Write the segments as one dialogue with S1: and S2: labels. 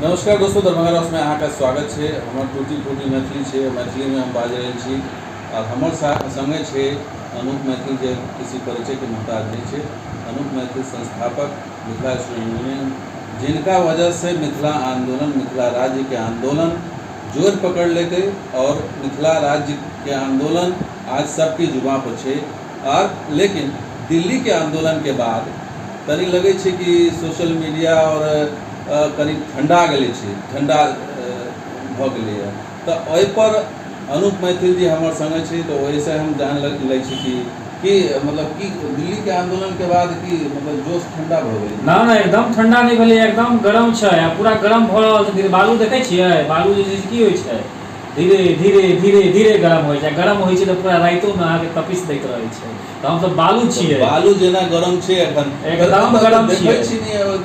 S1: नमस्कार दोस्तों, दरभंगा रॉस में अहाँ का स्वागत है। हमार टूटी फूटी मैथिली है, मैथिली में हम बाज रहे छी और हमार संगे छे अनूप मैथिल, जो किसी परिचय के मोहताज नहीं है। अनूप मैथिल संस्थापक मिथिला स्टूडेंट यूनियन, जिनका वजह से मिथिला आंदोलन, मिथिला राज्य के आंदोलन जोर पकड़ लेते और मिथिला राज्य के आंदोलन आज सबकी जुबां पर छे। और लेकिन दिल्ली के आंदोलन के बाद तनी लगे छे कि सोशल मीडिया और करीब ठंडा गए, ठंडा भ गए। तो ओहि पर अनूप मैथिल जी हमारे संगे छे, तो वैसे हम जान ले कि मतलब कि दिल्ली के आंदोलन के बाद की मतलब जोश ठंडा भ गए।
S2: ना एकदम ठंडा नहीं भेलै, एकदम गरम छै, पूरा गरम भ रहल छै। बालू देखै छियै, बालू जे छै की होइ छै, धीरे धीरे धीरे धीरे गरम होइ छै। गरम होइ छै तऽ पूरा राइतो में अहाँके तपिश दैत रहै छै। तऽ हम सब बालू छियै,
S1: बालू जेना गरम छै एखन,
S2: एकदम गरम छियै।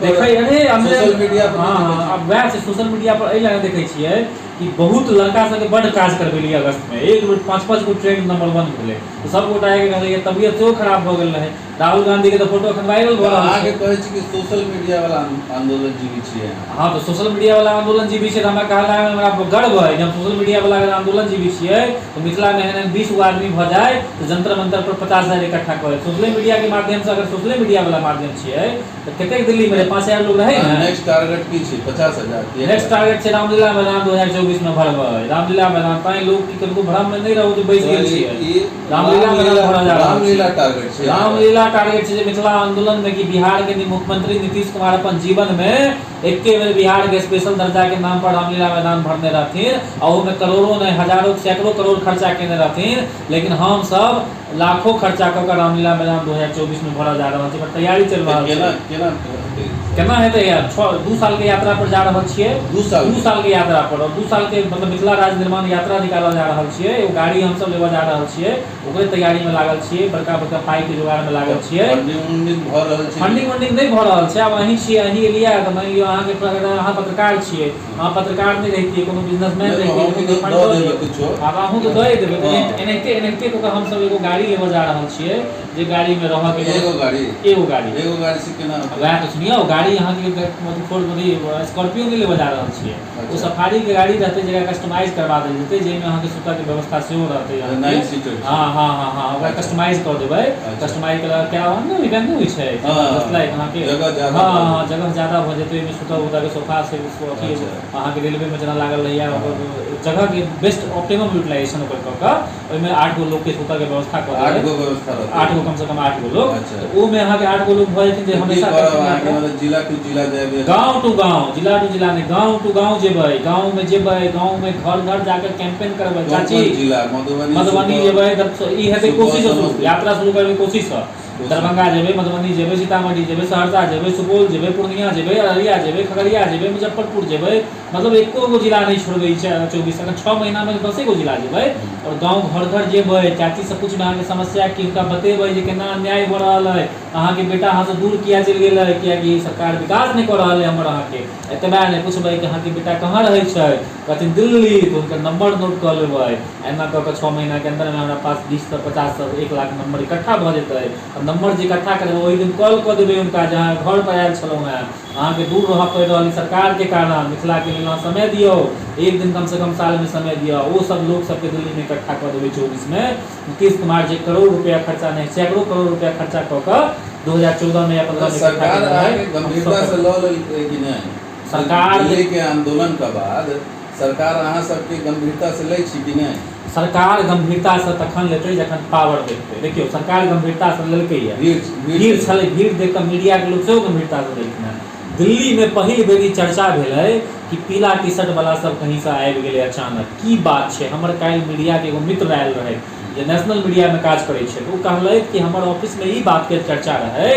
S2: देखै अरे
S1: सोशल मीडिया पर
S2: हां अब वैह छै। सोशल मीडिया पर एहि लए देखै छियै कि बहुत लड़का सबके बड़ काज करबेलिए अगस्त में। एक रोज 5-5 गो ट्रेन नंबर 1 भेलै, तो सब गोटा के कहलै तबियत सेहो खराब भ गेल रहे। राहुल गांधी के तो फोटो अखन वायरल भ रहल छै।
S1: आगे कहै छी कि सोशल मीडिया वाला आंदोलन जीवी छियै।
S2: हां तो सोशल मीडिया वाला आंदोलन जीवी छै। हमरा कहला है, हमरा गर्व है जब सोशल मीडिया वाला अगर आंदोलन जीवी छियै तो मिथिला में एहन 20 गो आदमी भ जाए तो जंतर मंतर पर 50,000 इकट्ठा करे। सोशल मीडिया के माध्यम से, अगर सोशल मीडिया वाला माध्यम छियै तो कतेक दिल्ली में 5,000 लोग रहे ना।
S1: नेक्स्ट टारगेट की छै 50,000 की
S2: नेक्स्ट टारगेट छै रामलीला मैदान 2024 में भरबै। रामलीला मैदान ताई लोग की कनको भ्रम में नहीं रहू तो बैस गेल छियै। रामलीला मैदान भरल जा रहल छै।
S1: रामलीला टारगेट छै,
S2: रामलीला टारगेट छै जे मिथिला आंदोलन में कि बिहार के मुख्यमंत्री नीतीश कुमार अपन जीवन में एके बेर बिहार के स्पेशल दर्जा के नाम पर रामलीला मैदान भरने रहथिन और उसमें करोड़ों नहीं हजारों सैकड़ों करोड़ खर्चा केने रहथिन। लेकिन हम सब लाखों खर्चा कर रामलीला मैदान 2024 में भरल जा रहा है। तैयारी चल रहा है। केना हेतै यार, 2 साल के यात्रा पर जा रहल छियै। 2 साल के यात्रा पर, और 2 साल के मतलब मिथिला राज्य निर्माण यात्रा निकालल जा रहल छियै। एगो गाड़ी हम सब लेवा जा रहल छियै, ओकरे तैयारी में लागल छियै। बड़का बड़का पाई के जुगाड़ में लागल छियै।
S1: फंडिंग भ रहल छै,
S2: फंडिंग नहीं भ रहल छै। अब अहीं छियै, अहीं एलिया त मान लियो अहाँ के अहाँ पत्रकार छियै, अहाँ पत्रकार नहीं रहितियै, कोनो बिजनेसमैन रहितियै, अब अहूँ तो दए देबै। एनाहिते को हम सब एगो गाड़ी लेवा जा रहल छियै, जे गाड़ी में रह के एगो गाड़ी
S1: से केना
S2: वह तो सुनियो। गाड़ी यहाँ के मतलब फोर्ड स्कॉर्पियो के लेवा जा रहल छियै। वो सफारी के गाड़ी रहते, जगह कस्टमाइज करवा देल जेतै, जेमे अहाँ के सुता के व्यवस्था सेहो रहतै।
S1: 9 सीटर।
S2: हां ओकरा कस्टमाइज कर देबै। कस्टमाइज करा क्या ना इवेंट होइ छै, लाइक अहाँ के जगह ज्यादा भ जेतै। एमे सुता उता के सोफा से अथी अहाँ के रेलवे में जेना लागल रहैया, जगह के बेस्ट ऑप्टिमम यूटिलाइजेशन ओकर क के ओइमे 8 गो लोग के सुता के व्यवस्था कर देबै।
S1: 8 गो व्यवस्था रहतै,
S2: 8 गो कम से कम 8 गो लोग। तो ओ में अहाँ के 8 गो लोग भ जेथिन जे हमेशा
S1: मतलब जिला टू जिला जेबै,
S2: गांव टू गांव, जिला टू जिला नहीं, गांव टू गांव जेबै। गांव में जेबै, गांव में घर घर जाकर कैंपेन करबै। चाची
S1: जिला
S2: मधुबनी जेबै, ई हेतै कोशिश यात्रा शुरू करबै। कोशिश दरभंगा जेबै, मधुबनी जेबै, सीतामढ़ी जेबै, सहरसा जेबै, सुपौल जेबै, पूर्णिया जेबै, अररिया जेबै, खगड़िया जेबै, मुजफ्फरपुर जेबै। मतलब एको गो जिला नहीं छोड़बै। 24 अगर 6 महीना में 10 गो जिला जेबै और गांव घर घर जेबै। चाची से पूछबै अहाँ के समस्या की, हुनका बतेबै जे केना अन्याय भ रहल है, अहाँ के बेटा अहाँ से दूर किया चलि गेल है, किया कि सरकार विकास नहीं कर रहल है हमर। अहाँ के एतबा नहीं पूछबै कि अहाँ के बेटा कहाँ रहै छै, कहथिन दिल्ली, तो उनका नंबर नोट कर लेबै। एना क के 6 महीना के अंदर में हमरा पास 20 से 50 से 1 लाख नंबर इकट्ठा भ जेतै। नंबर जे इकट्ठा करबै ओहि दिन कॉल कऽ देबै उनका, जहाँ घर पर आयल छलहुँ हैं, अहाँ के दूर रह पड़ि रहल सरकार के कारण, मिथिला के लेल समय दियौ, एक दिन कम से कम साल में समय दियौ। वो सब लोग सबके दिल्ली में इकट्ठा कर देबै। 24 में नीतीश कुमार जी करोड़ रुपया खर्चा नहीं, सैकड़ों करोड़ रुपया खर्चा कऽ के 2014 में या 15 में
S1: सरकार आगे गंभीरता से लऽ लेलकै कि नहीं?
S2: सरकार
S1: के आंदोलन के बाद सरकार अहाँ सबके गंभीरता से लै छी कि नहीं?
S2: सरकार गंभीरता से तखन लेतै जखन पावर देखतै। देखियो सरकार गंभीरता से लेलकै है, भीड़ छलै, भीड़ देख के मीडिया के लोग सेहो गंभीरता से लेलखिन है। दिल्ली में पहिल बेरी चर्चा भेलै कि पीला टी शर्ट वाला सब कहीं से आबि गेलै अचानक। की बात छै? हमर काल्हि मीडिया के एगो मित्र आयल रहे जे नेशनल मीडिया में काज करै छै, तो कहलथि कि हमर ऑफिस में ई बात के चर्चा रहे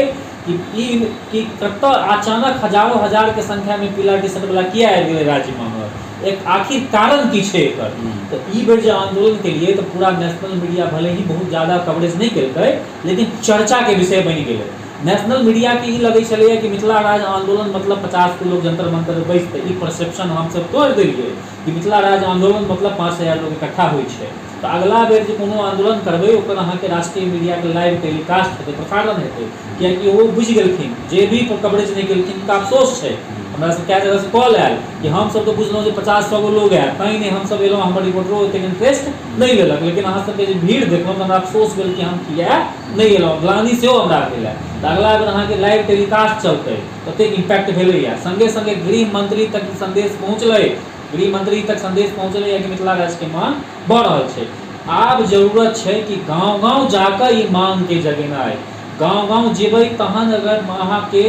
S2: कि कतऽ अचानक हजारों हजार के संख्या में पीला टी शर्ट वाला किया आबि गेलै राज्य में। एक आखिर कारण की छै एकर? तो ई बेर जे आंदोलन के लिए तो पूरा नेशनल मीडिया भले ही बहुत ज्यादा कवरेज नहीं केलकै, लेकिन चर्चा के विषय बनि गेलै। नेशनल मीडिया के ई लगै छलैया कि मिथिला राज्य आंदोलन मतलब 50 के लोग जंतर मंतर बैसतै। ई परसेप्शन हम सब तोड़ देलियै कि मिथिला राज्य आंदोलन मतलब 5,000 लोग इकट्ठा होइ छै। तो अगला बेर जो कोनो आंदोलन करबै ओकर अहाँ के राष्ट्रीय मीडिया के लाइव टेलीकास्ट हेतै, प्रसारण हेतै, कियाकि वो बुझि गेलखिन, जे भी कवरेज नहीं केलखिन, उनका अफसोस छै। हमरा से कए जगह से कॉल आयल कि हम सब तो बुझलहुँ जे 50-100 गो लोग आयल, तैँ नहीं हम सब एलहुँ, हमर रिपोर्टरो ओतेक इंटरेस्ट नहीं लेलक, लेकिन अहाँ सबके जे भीड़ देखलहुँ तऽ हमरा अफसोस भेल कि हम किया नहीं एलहुँ, ग्लानि सेहो हमरा भेल है। तऽ अगला बेर अहाँके लाइव टेलीकास्ट चलतै, ओतेक इम्पैक्ट भेलैए। संगे संगे गृह मंत्री तक ई संदेश पहुँचलै, गृह मंत्री तक संदेश पहुँचलै कि मिथिला राज्य के मांग बढ़ रहल छै। आब जरूरत छै कि गाँव गाँव जाकर ई मांग के जगेनाइ, गाँव गाँव जेबै तहन अगर अहाँके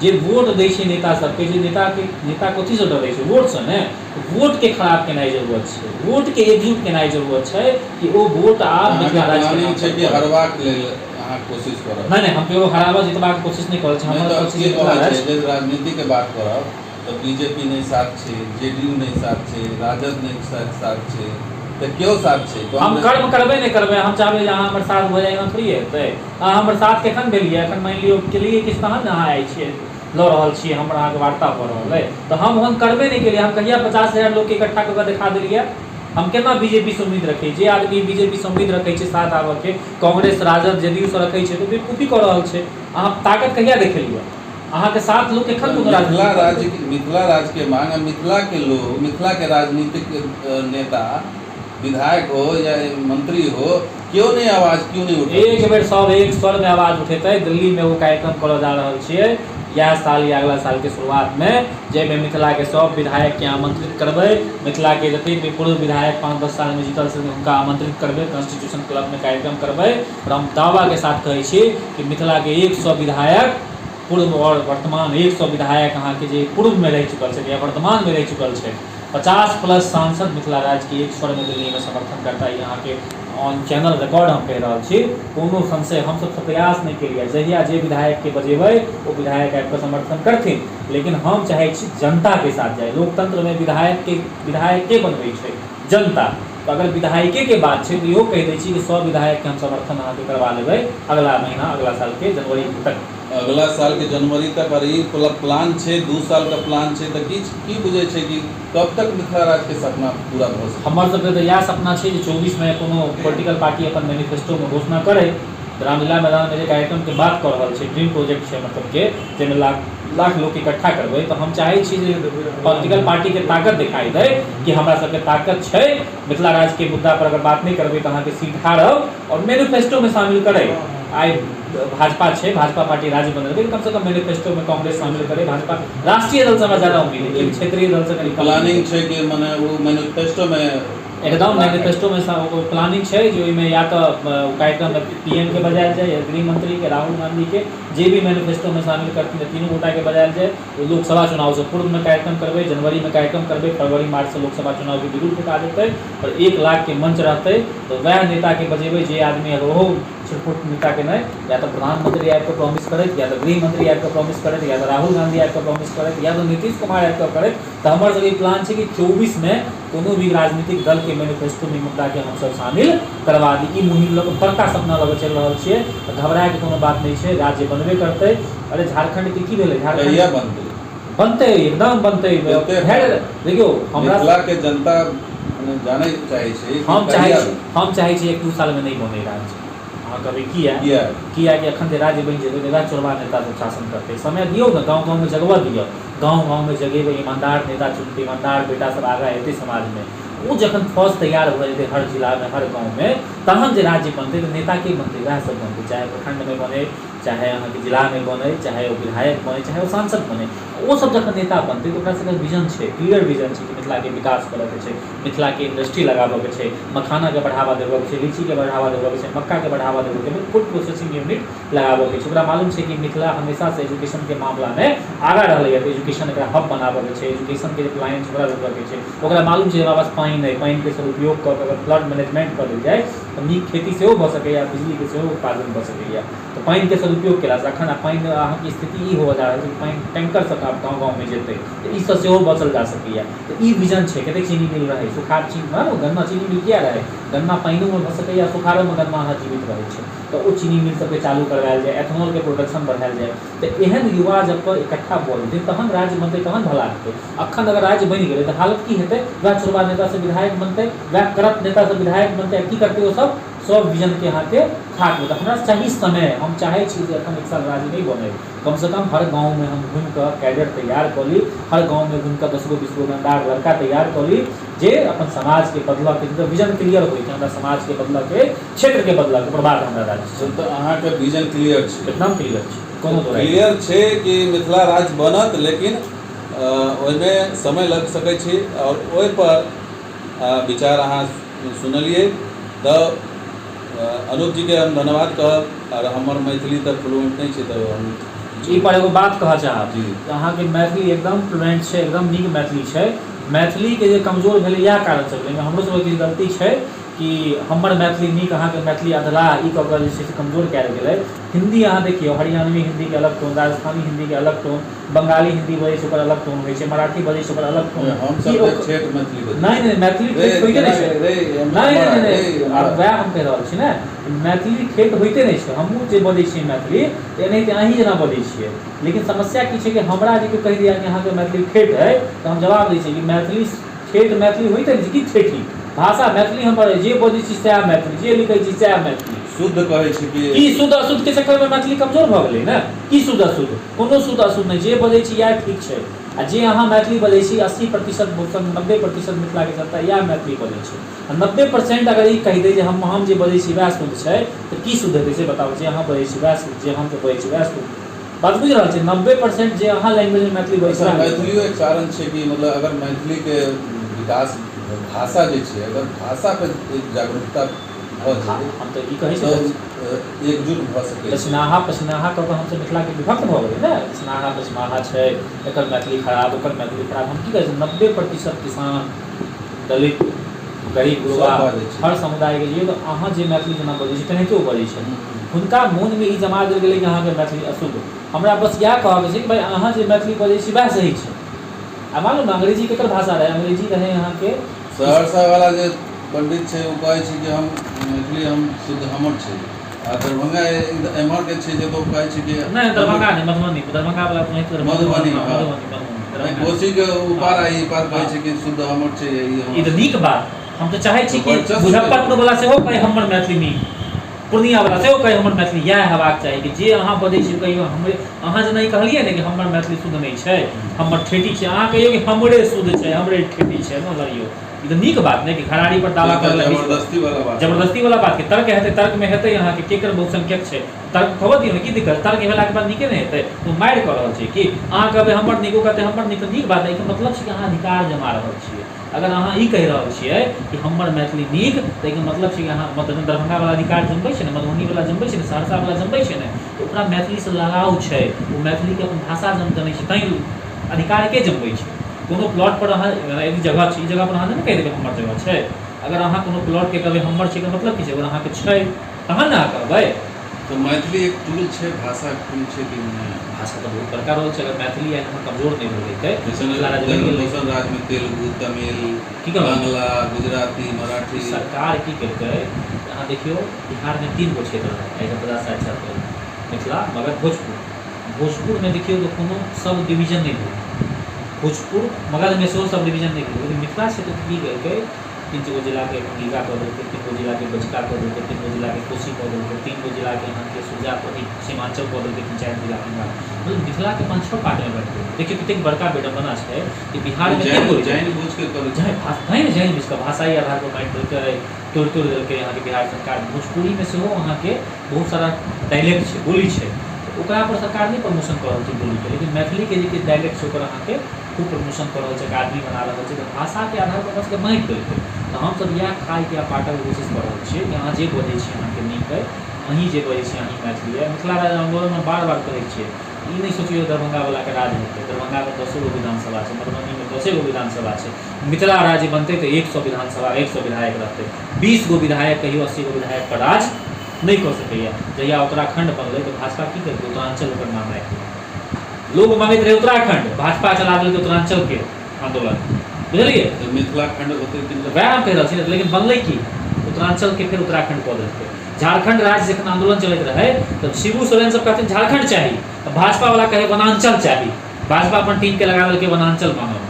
S2: जे वोट दै छै नेता सबके, जे नेता कथी सँ डरै छै, वोट सँ ने, वोट के खराब केनाइ जरूरत छै, वोट के एकजुट केनाइ जरूरत छै कि ओ वोट आब मिथिला राज्य
S1: छै कि हरबाक लेल अहाँ कोशिश करब।
S2: नहीं हम केओ हराबा जितबाक कोशिश नहीं करल छै, हमर कोशिश
S1: जे राजनीति के बात करब तो बीजेपी नहीं साथ छै, जेडीयू नहीं साथ छै, राजद नहीं साथ छै, तो क्यों साथ छै?
S2: हम कर्म करबे नहीं करबे, हम चाहबे जे अहाँ हमर साथ हो जाए, एना थोड़ी हेतै। अहाँ हमर साथ केखन भेलियै, एखन मानि लियौ केलियै किछु तहन अहाँ आइ छियै, लऽ रहल छियै, हमर अहाँके वार्ता भऽ रहल अइ, तऽ हम ओहन करबे नहीं केलियै। हम कहिया 50,000 लोग के इकट्ठा कऽ देखा देलियै? हम केना बीजेपी से उम्मीद रखै, जे आदमी बीजेपी से उम्मीद रखै छै साथ आबऽ के, कांग्रेस राजद जेडीयू से रखै छै, तो बेवकूफी कऽ रहल छै। अहाँ ताकत कहिया देखेलियै? अहाँ के साथ लोग एखन
S1: मिथिला राज्य के मांग, मिथिला के लोग, मिथिला के राजनीतिक नेता, विधायक हो या मंत्री हो, क्यों नहीं आवाज क्यों नहीं उठे?
S2: एक बेर सब एक स्वर में आवाज उठेतै। दिल्ली में वो कार्यक्रम करऽ जा रहल छियै यह साल या अगला साल के शुरुआत में, जाहिमे मिथिला के सब विधायक के आमंत्रित करबै। मिथिला के जतेक भी पूर्व विधायक 5-10 साल में जीतल से हुनका आमंत्रित करबै, कॉन्स्टिट्यूशन क्लब में कार्यक्रम करबै। और हम दावा के साथ कहै छी कि मिथिला के 100 विधायक पूर्व और वर्तमान 100 विधायक अहाँ के जे पूर्व में रह चुकल छै या वर्तमान में रह चुकल छै, 50+ सांसद मिथिला राज्य के एक स्वर में दिल्ली में समर्थन करता है। यहाँ के ऑन चैनल रिकॉर्ड हम कह रहा छी, कोनो संशय हम सब प्रयास नहीं केलिए। जहिया जे विधायक के बजेबै वो विधायक आबि कऽ समर्थन करथिन, लेकिन हम चाहे छी जनता के साथ जाए। लोकतंत्र में विधायक के बनबै छै जनता, तो अगर विधायके के बात है तो इहो कह दै छी कि 100 विधायक के हम समर्थन अहाँ के करवा लेबै अगला महीना, अगला साल के जनवरी तक,
S1: अगला साल के जनवरी तक। और ई प्लान छै 2 साल का प्लान छै, तऽ की बुझै छै कि कब तक मिथिला राज्य के सपना पूरा भऽ सकैत?
S2: हमर सबके तऽ इएह सपना छै जे 24 में कोनो पॉलिटिकल पार्टी अपन मैनिफेस्टो में घोषणा करे। रामलीला मैदान में जे कार्यक्रम के बात कर रहल छै, ड्रीम प्रोजेक्ट छै मतलब के, जाहिमे लाख लोग इकट्ठा करबै, तो हम चाहे छी जे पॉलिटिकल पार्टी के ताकत दिखाई दे कि हमरा सबके ताकत छै। मिथिला राज्य के मुद्दा पर अगर बात नहीं करबै तो अहाँ के सीट हारब, और मैनिफेस्टो में शामिल करे। आई भाजपा छै, भाजपा पार्टी राज्य बनल, कम से कम मैनिफेस्टो में कांग्रेस शामिल करे। भाजपा राष्ट्रीय दल से हमरा ज्यादा उम्मीद है, लेकिन क्षेत्रीय दल से कहीं
S1: प्लानिंग छै कि माने वो मैनिफेस्टो में
S2: एकदम मैनिफेस्टो में प्लानिंग है जो में या तो कार्यक्रम पीएम के बजायल जाए, या गृह मंत्री के, राहुल गांधी के, जे भी मैनिफेस्टो में शामिल करती है, तीनों गोटा के बजायल जाए। तो लोकसभा चुनाव से पूर्व में कार्यक्रम करबे, जनवरी में कार्यक्रम करबे, फरवरी मार्च से लोकसभा चुनाव के विरुद्ध टिका देते, और 1 लाख के मंच रहते। तो वह नेता के बजेबे जे आदमी रोहो छिटपुट नेता के नहीं, या तो प्रधानमंत्री आबि कऽ प्रॉमिस करैत, या तो गृह मंत्री आबि कऽ प्रॉमिस करैत, या तो राहुल गांधी आबि कऽ प्रॉमिस करैत, या तो नीतीश कुमार आबि कऽ करैत। तो हमर सबके प्लान छै कि 24 में कोनो भी राजनीतिक दल के मैनिफेस्टो में मुद्दा के हम सब शामिल करवा दी। ई मुहिम लऽ बड़का सपना लऽ चल रहल छियै, घबराए के कोनो बात नहीं छै, राज्य बनबे करतै। अरे झारखंड के की भेलै, झारखंड बनतै, एकदम बनतै। देखियो
S1: मिथिला के जनता जानै चाहै छै,
S2: हम चाहै छी 1-2 साल में नहीं बने राज्य। अहाँ कहबै किया कि एखन जे राज्य बनि जेतै वएह चोरबा नेता सब शासन करतै। समय दियौ ने, गाँव गाँव में जगह दियौ, गाँव गाँव में जगेबै, ईमानदार नेता चुनतै, ईमानदार बेटा सब आगा हेतै समाज में। वो जखन फौज तैयार भऽ जेतै हर जिला में, हर गाँव में, तहन जे राज्य बनतै तो नेता के बनतै, वएह सब बनतै। चाहे प्रखंड में बने, चाहे अहाँ के जिला में बने, चाहे वो विधायक बने, चाहे वो सांसद बने, वो सब जखन नेता बनतै तो ओकरा सबके विजन छै, क्लियर विजन छै कि मिथिला के विकास करऽ के छै, मिथिला के इंडस्ट्री लगाबऽ के छै, मखाना के बढ़ावा देबऽ के छै, लीची के बढ़ावा देबऽ के छै, मक्का के बढ़ावा देबऽ के छै, फूड प्रोसेसिंग यूनिट लगाबऽ के छै। ओकरा मालूम छै कि मिथिला हमेशा से एजुकेशन के मामला में आगा रहलै है, एजुकेशन एकरा हब बनाबऽ के छै, एजुकेशन के प्लान ओकरा रोकऽ के छै। ओकरा मालूम छै हमरा पास पानि है, पानि के सदुपयोग कऽ कऽ फ्लड मैनेजमेंट कऽ देल जाए तो नीक खेती सेहो भऽ सकैया, बिजली के सेहो उत्पादन भऽ सकैया। तो पानि के सदुपयोग केलासँ अखन पानि अहाँके स्थिति ई हो जा रहल छै कि पानि टैंकर से गाँव गाँव में जेतै, तो ई सब सेहो बचल जा सकैया। तो ई विजन छै। कतेक चीनी मिल रहे, सुखाड़ चीनी गन्ना चीनी मिल किया रहे, गन्ना पानिओ में भऽ सकैया, सुखाड़ो में गन्ना अहाँ जीवित रहै छै, तो ओ चीनी मिल सबके चालू करवायल जाए, एथेनॉल के प्रोडक्शन बढ़ायल जाए। तो एहन युवा जब इकट्ठा भऽ जेतै तहन राज्य बनतै, तहन भला हेतै। अखन अगर राज्य बनि गेलै तो हालत की हेतै, वएह चोरबा नेता से विधायक बनतै, वएह करप्ट नेता से विधायक बनतै। की करतै वो सब विजन के यहाँ के खाक होता। हमरा चाहिए समय, हम चाहे छी जे एखन 1 साल राज्य नहीं बने, कम से कम हर गांव में हम घूम कर कैडेट तैयार कर ली, हर गांव में घूम कर 10 गो 20 गो ईमानदार लड़का तैयार कर ली जे अपन समाज के बदला के विजन क्लियर होई कि हमरा समाज के बदला के क्षेत्र के बदला के प्रभाव हमरा राज्य
S1: तो अहाँ के विजन क्लियर छै,
S2: एकदम क्लियर छै, कोनो दो
S1: क्लियर छै कि मिथिला राज्य बनत, लेकिन ओहिमे समय लग सकै छै और ओहि पर विचार अहाँ सुनलिए। तऽ अनूप जी के हम धन्यवाद कहब। और हमर मैथिली तऽ फ्लुएंट नहीं छै, तऽ हम
S2: ई पर एगो बात कह चाहब
S1: जी
S2: अहाँ के मैथिली एकदम फ्लुएंट छै, एकदम नीक मैथिली छै। मैथिली के जे कमजोर भेलै इएह कारण से भेलै, हमरो सबके किछु गलती छै कि हमर मैथिली नीक अहाँ के मैथिली अधला ई कऽ कऽ जे छै से कमजोर कयल गेलै। हिंदी अहाँ देखियौ, हरियाणवी हिंदी के अलग टोन, राजस्थानी हिंदी के अलग टोन, बंगाली हिंदी बजै छै ओकर अलग टोन होइ छै, मराठी बजै छै ओकर अलग टोन।
S1: हम सब ठेठ मैथिली बजै
S2: नहीं मैथिली ठेठ होइते नहीं छै, नहीं आब वएह हम कहि रहल छी ने, मैथिली ठेठ होइते नहीं छै। हमहूँ जे बजै छियै मैथिली एनाहिते अहीं जेना बजै छियै, लेकिन समस्या की छै कि हमरा जे कहि दिया कि अहाँके मैथिली ठेठ है तऽ हम जवाब दै छियै कि मैथिली ठेठ मैथिली होइते नहीं छै कि ठेठी भाषा मैथिली हम जे बजै छी सएह मैथिली, जे लिखै छी सएह मैथिली।
S1: शुद्ध कहै छी कि
S2: ई शुद्ध अशुद्ध के चक्कर में मैथिली कमजोर भऽ गेलै ने। की शुद्ध अशुद्ध, कोनो शुद्ध अशुद्ध नहीं, जे बजै छी इएह ठीक छै। आ जे अहाँ मैथिली बजै छी 80% 90% मिथिला के जनता इएह मैथिली बजै छै। आ 90% अगर ई कहि दै जे हम जे बजै छी वएह शुद्ध छै तऽ की शुद्ध हेतै से बताउ। जे अहाँ बजै छी वएह शुद्ध, जे हम बजै छी वएह शुद्ध, बात बुझि रहल छी। 90% जे अहाँ लैंग्वेज में मैथिली बजै छी,
S1: मैथिलियो एक कारण छै कि मतलब अगर मैथिली के विकास भाषा जे छै, अगर भाषा पे एक जागरूकता भऽ जाए
S2: हम तऽ ई कहै छी
S1: एकजुट भऽ सकै।
S2: पछनाहा कऽ कऽ हमसब मिथिला के विभक्त भऽ गेलै ने, पछनाहा पछमाहा छै, एकर मैथिली खराब ओकर मैथिली खराब। हम की कहै छी 90% किसान, दलित, गरीब गुरबा हर समुदाय के लिए तो अहाँ जे मैथिली जेना बजै छी तेनाहिते ओ बजै छै। हुनका मोन में ई जमा देल गेलै कि अहाँके मैथिली अशुद्ध। हमरा बस इएह कहके छै कि भाई अहाँ जे मैथिली बजै छी वएह सही छै। आ मालूम ने अंग्रेजी केकर भाषा रहै, अंग्रेजी रहै अहाँके
S1: सहरसा वाला जे पंडित छै ओ कहै छै कि हम मैथिली हम शुद्ध हमर छै, आ दरभंगा एम्हर के छै जे तो कहै छै कि
S2: नहीं दरभंगा नहीं मधुबनी, दरभंगा वाला तो नहीं,
S1: मधुबनी कोसी के ऊपर आई पार कहै छै कि शुद्ध हमर छै।
S2: ई तऽ नीक बात, हम तऽ चाहै छी कि मुजफ्फरपुर वाला सेहो कहे हमर मैथिली नीक, पूर्णिया वाला सेहो कहे हमर मैथिली इएह हेबाक चाही कि जे अहाँ बजै छी कहियो हमरे अहाँ जेना ई कहलियै ने कि हमर मैथिली शुद्ध नहीं छै, हमर ठेठी छै, अहाँ कहियो कि हमरे शुद्ध छै, हमरे ठेठी छै न कहियो। ई तऽ नीक बात नहीं कि खराड़ी पर दावा करले जबरदस्ती वाला बात के तर्क हेतै, तर्क में हेतै अहाँ के केकर बहुसंख्यक छै, तर्क कहबो दियौ ने की दिक्कत, तर्क भेला के बाद नीके नहीं हेतै। तो मारि कऽ रहल छी कि अहाँ कहबै हमर नीक, ओ कहतै हमर नीक, नीक बात नहीं के मतलब छै कि अहाँ अधिकार जमा रहल छियै। अगर अहाँ ई कहि रहल छियै कि हमर मैथिली नीक तऽ एकर मतलब छै कि अहाँ मतलब दरभंगा वाला अधिकार जमबै छै ने, मधुबनी वाला जमबै छै ने, सहरसा वाला जमबै छै ने, तो ओकरा मैथिली से लगाव छै, ओ मैथिली के अपन भाषा जमै छै, तैं अधिकार के जमबै छै। कोनो प्लॉट पर अहाँ एक जगह छै, ई जगह पर अहाँ नहीं कहि देबै हमर जगह छै। अगर अहाँ कोनो प्लॉट के कहबै हमर छै के मतलब की छै, अगर अहाँ के छै तहन ने अहाँ कहबै।
S1: तो मैथिली एक टूल छै, भाषा टूल छै कि नहीं?
S2: भाषा तो बहुत बड़का रोल छै। अगर मैथिली अहाँ कमजोर नहीं हो गई
S1: दोसर राज्य में तेलुगु, तमिल, बांग्ला, गुजराती, मराठी
S2: सरकार की करतै। अहाँ देखियो बिहार में 3 गो क्षेत्र है, 50-60 मिथिला, मगध, भोजपुर में देखियो तो कोनो सब डिवीजन नहीं भेल। भोजपुर मगध में सेहो सब डिवीजन नहीं भेल, लेकिन मिथिला क्षेत्र की करके 3 गो जिला के गंगा कऽ देलकै, 3 गो जिला के बचका कऽ देलकै, 3 गो जिला के कोसी कऽ देलकै, 3 गो जिला के यहाँ के सुरजापुर सीमांचल कऽ देलकै, 3-4 जिला के मतलब मिथिला के 5-6 पार्ट में बांटि देलकै। देखियो कतेक बड़का विडम्बना छै कि बिहार में 3 गो
S1: जानबूझ के
S2: जानबूझ के भाषाई आधार पर बांटि देलकै, तोड़ि देलकै यहाँ के बिहार सरकार। भोजपुरी में सेहो अहाँ के बहुत सारा डायलेक्ट छै, बोली छै, ओकरा पर सरकार नहीं प्रमोशन कऽ रहल छै बोली के, लेकिन मैथिली के जे डायलेक्ट छै ओकर अहाँ के खूब प्रमोशन कऽ रहल छै, आदमी बना रहल छै। तो भाषा के आधार पर सबके बाँटि देलकै। तो हमसब इएह खाय के पाटक कोशिश कऽ रहल छियै कि अहाँ जे बजै छी अहाँ के नीक अइ, अहीं जे बजै छी अहीं मैथिली अइ। मिथिला राज्य आंदोलन में बार कहै छियै, ई नहीं सोचियो दरभंगा वाला के राज हेतै। दरभंगा में 10 गो विधानसभा छै, मधुबनी में 10 गो विधानसभा छै। मिथिला राज्य बनतै तो 100 विधानसभा, 100 विधायक रहतै। 20 गो विधायक कहियो 80 गो विधायक पर राज नहीं कऽ सकैया। जहिया उत्तराखंड बनलै तो भाजपा की करतै, उत्तरांचल ओकर नाम राखि देलकै। लोग मांगैत रहे उत्तराखंड, भाजपा चला देलकै उत्तरांचल के आंदोलन, बुझलिए।
S1: तो मिथिला खंड होते
S2: वएह हम कहि रहल छी, लेकिन बनलै की उत्तरांचल के फिर उत्तराखंड कऽ देलकै। झारखंड राज्य जखन आंदोलन चलैत रहे तो शिबू सोरेन सब कहते झारखंड चाहिए, भाजपा वाला कहे वनांचल चाहिए। भाजपा अपन टीम के लगा देलकै वनांचल मांगल,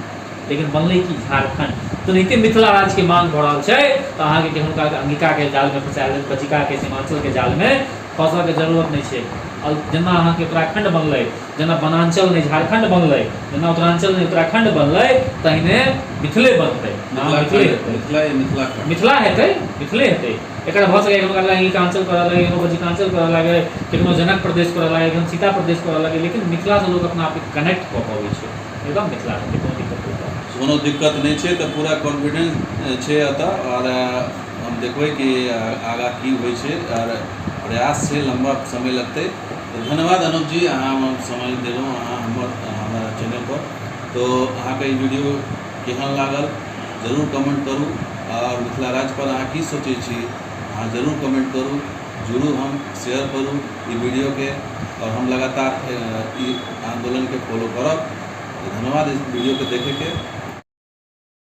S2: लेकिन बनलै की झारखंड। तो नहीं मिथिला राज्य के मांग भऽ रहल छै तो अहाँ के हुनका अंगिका के जाल में फंसा देल, बचिका के सीमांचल के जाल में फंसऽ के जरूरत नहीं छै। जेना अहाँके उत्तराखंड बनलै, जेना वनांचल नहीं झारखंड बनलै, जेना उत्तरांचल नहीं उत्तराखंड बनलै, तहिने मिथिले बनतै। मिथिले हेतै, मिथिला हेतै, मिथिले हेतै। एकर भऽ सकै कोनो कहला कांचल करऽ लगे, कोनो बजी कांचल करऽ लगे, कोनो जनक प्रदेश करऽ लगे, कोनो सीता प्रदेश करऽ लगे, लेकिन मिथिला से लोग अपना आप के कनेक्ट कऽ पाबै छै। एकदम मिथिला हेतै, कोनो दिक्कत नहीं।
S1: कोनो दिक्कत नहीं है, तो पूरा कॉन्फिडेंस है अतः। और हम देखबै कि आगा की होइ छै, और प्रयास से लंबा समय लगते। तो धन्यवाद अनूप जी, अहाँ समय देलहुँ अहाँ हमारा चैनल पर। तो अहाँ के वीडियो केहन लागल जरूर कमेंट करूँ, और मिथिला राज्य पर अहाँ की सोचै छी अहाँ जरूर कमेंट करूँ, जुड़ू, हम शेयर करूँ ई वीडियो के, और हम लगातार ई आंदोलन के फॉलो करब। धन्यवाद इस वीडियो के देखे के।